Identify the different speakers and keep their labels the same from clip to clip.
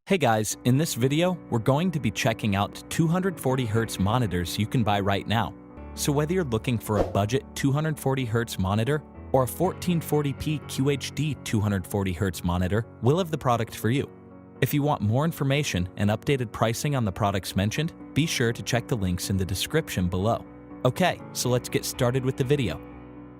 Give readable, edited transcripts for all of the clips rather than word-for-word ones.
Speaker 1: Hey guys, in this video, we're going to be checking out 240Hz monitors you can buy right now. So whether you're looking for a budget 240Hz monitor or a 1440p QHD 240Hz monitor, we'll have the product for you. If you want more information and updated pricing on the products mentioned, be sure to check the links in the description below. Okay, so let's get started with the video.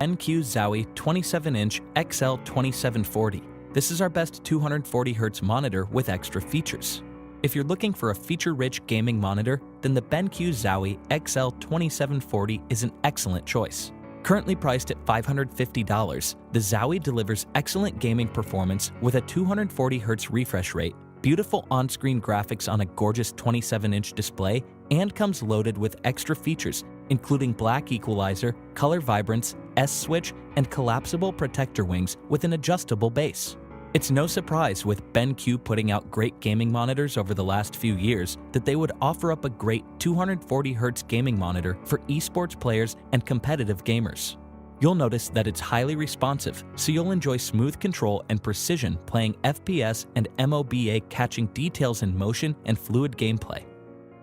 Speaker 1: BenQ Zowie 27-inch XL2740. This is our best 240Hz monitor with extra features. If you're looking for a feature-rich gaming monitor, then the BenQ Zowie XL2740 is an excellent choice. Currently priced at $550, the Zowie delivers excellent gaming performance with a 240Hz refresh rate, beautiful on-screen graphics on a gorgeous 27-inch display, and comes loaded with extra features, including black equalizer, color vibrance, S-switch, and collapsible protector wings with an adjustable base. It's no surprise with BenQ putting out great gaming monitors over the last few years that they would offer up a great 240Hz gaming monitor for esports players and competitive gamers. You'll notice that it's highly responsive, so you'll enjoy smooth control and precision playing FPS and MOBA, catching details in motion and fluid gameplay.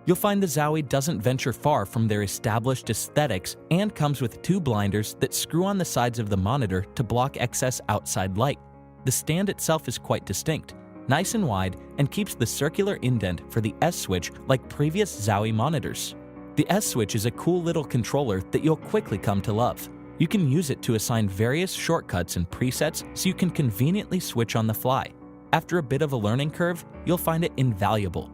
Speaker 1: You'll find the Zowie doesn't venture far from their established aesthetics and comes with two blinders that screw on the sides of the monitor to block excess outside light. The stand itself is quite distinct, nice and wide, and keeps the circular indent for the S-switch like previous Zowie monitors. The S-switch is a cool little controller that you'll quickly come to love. You can use it to assign various shortcuts and presets so you can conveniently switch on the fly. After a bit of a learning curve, you'll find it invaluable.